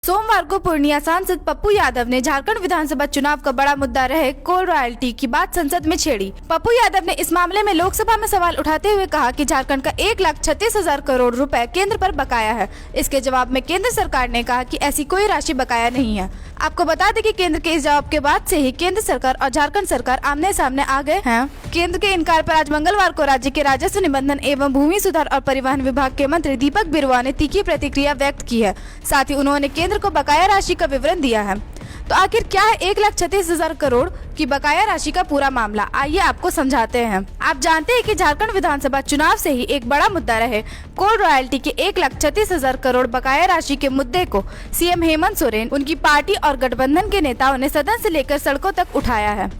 सोमवार को पूर्णिया सांसद पप्पू यादव ने झारखंड विधानसभा चुनाव का बड़ा मुद्दा रहे कोल रॉयल्टी की बात संसद में छेड़ी। पप्पू यादव ने इस मामले में लोकसभा में सवाल उठाते हुए कहा कि झारखंड का 1,36,000 करोड़ रुपए केंद्र पर बकाया है। इसके जवाब में केंद्र सरकार ने कहा कि ऐसी कोई राशि बकाया नहीं है। आपको बता दें कि केंद्र के इस जवाब के बाद से ही केंद्र सरकार और झारखंड सरकार आमने सामने आ गए हैं। केंद्र के इनकार पर आज मंगलवार को राज्य के राजस्व निबंधन एवं भूमि सुधार और परिवहन विभाग के मंत्री दीपक बिरुआ ने तीखी प्रतिक्रिया व्यक्त की है। साथ ही उन्होंने केंद्र को बकाया राशि का विवरण दिया है। तो आखिर क्या है 1,36,000 करोड़ की बकाया राशि का पूरा मामला, आइए आपको समझाते हैं। आप जानते हैं कि झारखंड विधानसभा चुनाव से ही एक बड़ा मुद्दा रहे कोल रॉयल्टी के 1,36,000 करोड़ बकाया राशि के मुद्दे को सीएम हेमंत सोरेन, उनकी पार्टी और गठबंधन के नेताओं ने सदन से लेकर सड़कों तक उठाया है।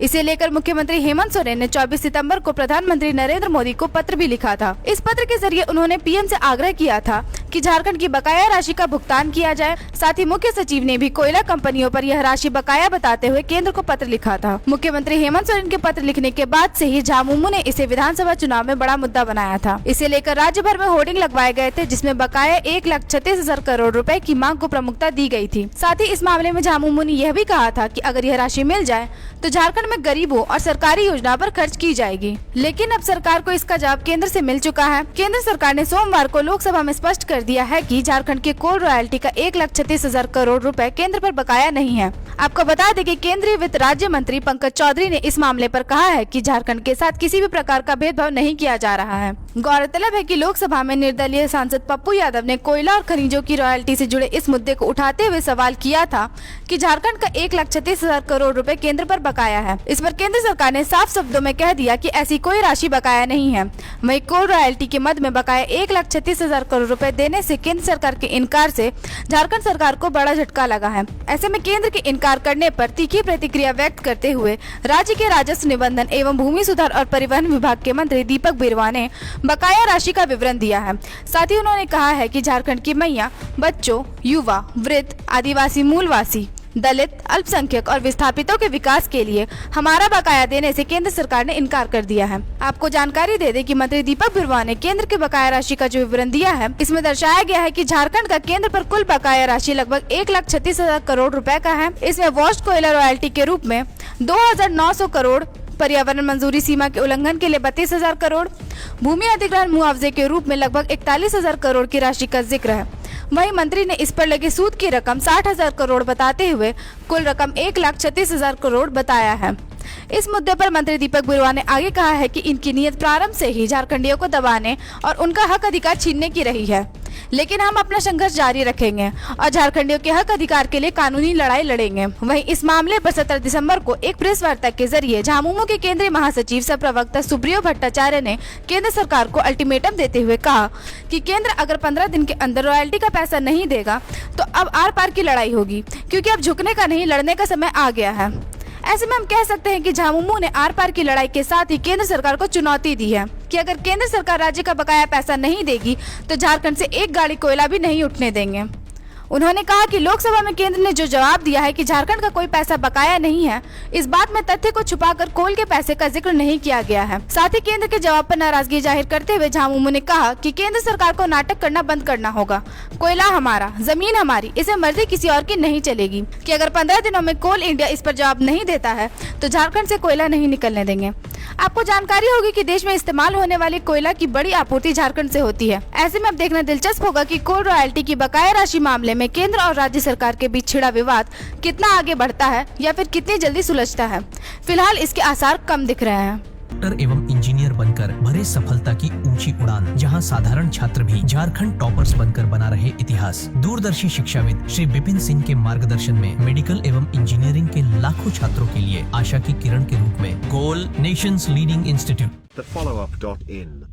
इसे लेकर मुख्यमंत्री हेमंत सोरेन ने 24 सितंबर को प्रधानमंत्री नरेंद्र मोदी को पत्र भी लिखा था। इस पत्र के जरिए उन्होंने पीएम से आग्रह किया था कि झारखंड की बकाया राशि का भुगतान किया जाए। साथ ही मुख्य सचिव ने भी कोयला कंपनियों पर यह राशि बकाया बताते हुए केंद्र को पत्र लिखा था। मुख्यमंत्री हेमंत सोरेन के पत्र लिखने के बाद से ही झामुमो ने इसे विधानसभा चुनाव में बड़ा मुद्दा बनाया था। इसे लेकर राज्य भर में होर्डिंग लगवाए गए थे, जिसमें बकाया 1,36,000 करोड़ रुपए की मांग को प्रमुखता दी गई थी। साथ ही इस मामले में झामुमो ने यह भी कहा था कि अगर यह राशि मिल जाए तो झारखंड में गरीबों और सरकारी योजना पर खर्च की जाएगी। लेकिन अब सरकार को इसका जवाब केंद्र से मिल चुका है। केंद्र सरकार ने सोमवार को लोकसभा में स्पष्ट कर दिया है कि झारखंड के कोल रॉयल्टी का 1,36,000 करोड़ रुपए केंद्र पर बकाया नहीं है। आपको बता दें कि केंद्रीय वित्त राज्य मंत्री पंकज चौधरी ने इस मामले पर कहा है कि झारखंड के साथ किसी भी प्रकार का भेदभाव नहीं किया जा रहा है। गौरतलब है कि लोकसभा में निर्दलीय सांसद पप्पू यादव ने कोयला और खनिजों की रॉयल्टी से जुड़े इस मुद्दे को उठाते हुए सवाल किया था कि झारखंड का 1,36,000 करोड़ रुपए केंद्र पर बकाया है। इस पर केंद्र सरकार ने साफ शब्दों में कह दिया कि ऐसी कोई राशि बकाया नहीं है। वहीं कोल रॉयल्टी के मद में बकाया 1,36,000 करोड़ रुपए देने से केंद्र सरकार के इनकार से झारखंड सरकार को बड़ा झटका लगा है। ऐसे में केंद्र के इनकार करने पर तीखी प्रतिक्रिया व्यक्त करते हुए राज्य के राजस्व निबंधन एवं भूमि सुधार और परिवहन विभाग के मंत्री दीपक बिरुआ ने बकाया राशि का विवरण दिया है। साथ ही उन्होंने कहा है कि झारखंड की मैया, बच्चों, युवा, वृद्ध, आदिवासी मूलवासी, दलित, अल्पसंख्यक और विस्थापितों के विकास के लिए हमारा बकाया देने से केंद्र सरकार ने इनकार कर दिया है। आपको जानकारी दे दें कि मंत्री दीपक बिरुआ ने केंद्र के बकाया राशि का जो विवरण दिया है, इसमें दर्शाया गया है कि झारखंड का केंद्र पर कुल बकाया राशि लगभग 1,36,000 करोड़ रुपए का है। इसमें वॉश्ड कोयला रॉयल्टी के रूप में 2,900 करोड़, पर्यावरण मंजूरी सीमा के उल्लंघन के लिए 32,000 करोड़, भूमि अधिग्रहण मुआवजे के रूप में लगभग 41,000 करोड़ की राशि का जिक्र है। वहीं मंत्री ने इस पर लगे सूद की रकम 60,000 करोड़ बताते हुए कुल रकम 1,36,000 करोड़ बताया है। इस मुद्दे पर मंत्री दीपक बिरुआ ने आगे कहा है कि इनकी नीयत प्रारंभ से ही झारखंडियों को दबाने और उनका हक अधिकार छीनने की रही है, लेकिन हम अपना संघर्ष जारी रखेंगे और झारखंडियों के हक अधिकार के लिए कानूनी लड़ाई लड़ेंगे। वहीं इस मामले पर 17 दिसंबर को एक प्रेस वार्ता के जरिए झामुमो के केंद्रीय महासचिव सह प्रवक्ता सुप्रियो भट्टाचार्य ने केंद्र सरकार को अल्टीमेटम देते हुए कहा कि केंद्र अगर 15 दिन के अंदर रॉयल्टी का पैसा नहीं देगा तो अब आर पार की लड़ाई होगी, क्योंकि अब झुकने का नहीं, लड़ने का समय आ गया है। ऐसे में हम कह सकते हैं कि झामुमो ने आर पार की लड़ाई के साथ ही केंद्र सरकार को चुनौती दी है कि अगर केंद्र सरकार राज्य का बकाया पैसा नहीं देगी तो झारखंड से एक गाड़ी कोयला भी नहीं उठने देंगे। उन्होंने कहा कि लोकसभा में केंद्र ने जो जवाब दिया है कि झारखंड का कोई पैसा बकाया नहीं है, इस बात में तथ्य को छुपाकर कोल के पैसे का जिक्र नहीं किया गया है। साथ ही केंद्र के जवाब पर नाराजगी जाहिर करते हुए झामुमो ने कहा कि केंद्र सरकार को नाटक करना बंद करना होगा। कोयला हमारा, जमीन हमारी, इसे मर्जी किसी और की नहीं चलेगी कि अगर 15 दिनों में कोल इंडिया इस पर जवाब नहीं देता है तो झारखंड से कोयला नहीं निकलने देंगे। आपको जानकारी होगी कि देश में इस्तेमाल होने वाली कोयला की बड़ी आपूर्ति झारखंड से होती है। ऐसे में अब देखना दिलचस्प होगा कि कोल रॉयल्टी की बकाया राशि मामले में केंद्र और राज्य सरकार के बीच छिड़ा विवाद कितना आगे बढ़ता है या फिर कितनी जल्दी सुलझता है। फिलहाल इसके आसार कम दिख रहे हैं। डॉक्टर एवं इंजीनियर बनकर भरे सफलता की ऊंची उड़ान, जहां साधारण छात्र भी झारखंड टॉपर्स बनकर बना रहे इतिहास। दूरदर्शी शिक्षाविद श्री विपिन सिंह के मार्गदर्शन में मेडिकल एवं इंजीनियरिंग के लाखों छात्रों के लिए आशा की किरण के रूप में कोल, nation's leading institute. TheFollowUp.in.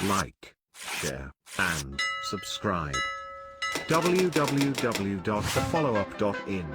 Like, share and subscribe. www.thefollowup.in